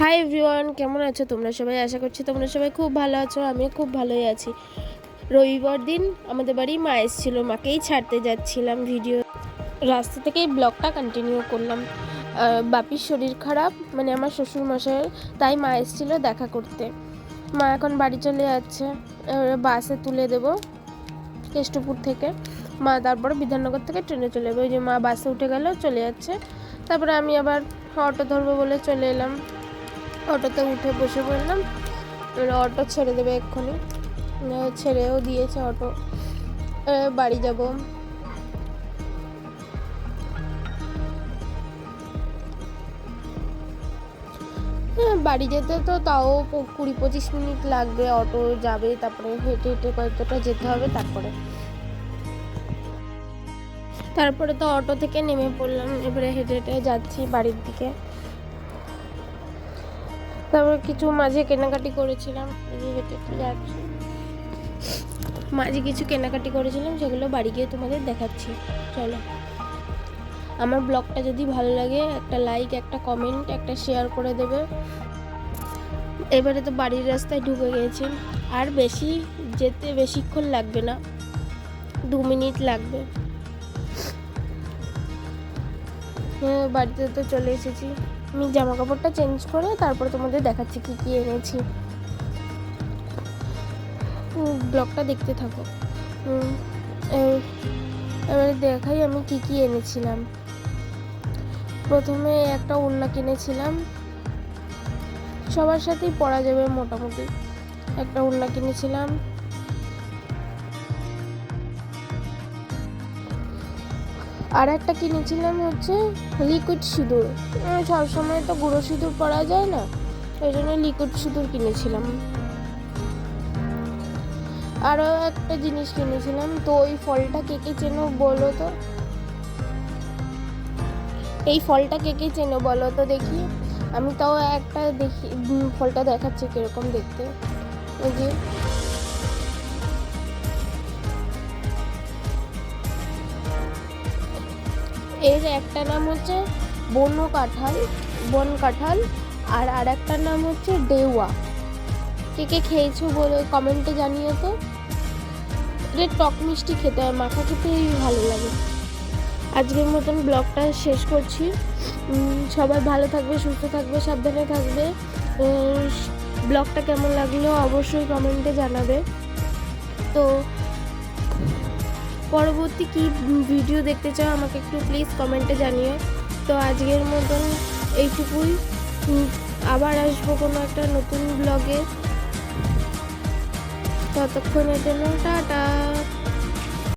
Hi everyone, কেমন আছো তোমরা সবাই? আশা করছি তোমরা সবাই খুব ভালো আছো। আমিও খুব ভালোই আছি। রবিবার দিন আমাদের বাড়ি মা এসেছিল, মাকেই ছাড়তে যাচ্ছিলাম। ভিডিও রাস্তা থেকেই ব্লগটা কন্টিনিউ করলাম। বাপির শরীর খারাপ, মানে আমার শ্বশুর মশাইয়ের, তাই মা এসেছিল দেখা করতে। মা এখন বাড়ি চলে যাচ্ছে, বাসে তুলে দেবো কেষ্টপুর থেকে। মা তারপরে বিধাননগর থেকে ট্রেনে চলে যাবে। ওই যে মা বাসে উঠে গেল, চলে যাচ্ছে। তারপরে আমি আবার অটো ধরবো বলে চলে এলাম। অটোতে উঠে বসে পড়লাম। অটো ছেড়ে দেবে এক্ষুনি, ছেড়েও দিয়েছে অটো। বাড়ি যাব। বাড়ি যেতে তো তাও 20-25 মিনিট লাগবে। অটো যাবে, তারপরে হেঁটে হেঁটে কয়েকটা যেতে হবে। তারপরে তো অটো থেকে নেমে পড়লাম। এবারে হেঁটে হেঁটে যাচ্ছি বাড়ির দিকে। তারপর কিছু মাঝে কেনাকাটি করেছিলাম, হেঁটে হেঁটে যাচ্ছি। মাঝে কিছু কেনাকাটি করেছিলাম, সেগুলো বাড়ি গিয়ে তোমাদের দেখাচ্ছি। চলো, আমার ব্লগটা যদি ভালো লাগে একটা লাইক, একটা কমেন্ট, একটা শেয়ার করে দেবে। এবারে তো বাড়ির রাস্তায় ঢুকে গেছি, আর যেতে বেশিক্ষণ লাগবে না, 2 মিনিট লাগবে। বাড়িতে তো চলে এসেছি। আমি জামা কাপড়টা চেঞ্জ করে তারপরে তোমাদের দেখাচ্ছি কি কি এনেছি। ব্লগটা দেখতে থাকো। এবারে দেখাই আমি কি কি এনেছিলাম। প্রথমে একটা ওড়না কিনেছিলাম, সবার সাথেই পরা যাবে মোটামুটি। একটা ওড়না কিনেছিলাম। আর একটা কিনেছিলাম হচ্ছে লিকুইড সিঁদুর। সবসময় তো গুঁড়ো সিঁদুর পরা যায় না, ওই জন্য লিকুইড সিঁদুর কিনেছিলাম। আরও একটা জিনিস কিনেছিলাম। তো ওই ফলটা কে কে চেনো বলো তো? এই ফলটা কে কে চেনো বলো তো দেখি। আমি তাও একটা দেখি, ফলটা দেখাচ্ছি কিরকম দেখতে। এই যে এর একটা নাম হচ্ছে বন কাঁঠাল, আর একটা নাম হচ্ছে ডেওয়া। কে কে খেয়েছো বলে কমেন্টে জানিও তো। এটা টক মিষ্টি খেতে হয়, মাখা খেতেই ভালো লাগে। আজকের মতন ব্লগটা শেষ করছি। সবাই ভালো থাকবে, সুস্থ থাকবে, সাবধানে থাকবে। ব্লগটা কেমন লাগলো অবশ্যই কমেন্টে জানাবে। তো পরবর্তী কি ভিডিও দেখতে চাও আমাকে একটু প্লিজ কমেন্টে জানিও। তো আজকের মতন এইটুকুই। আবার আসবো কোনো একটা নতুন ব্লগে। ততক্ষণের জন্য টাটা।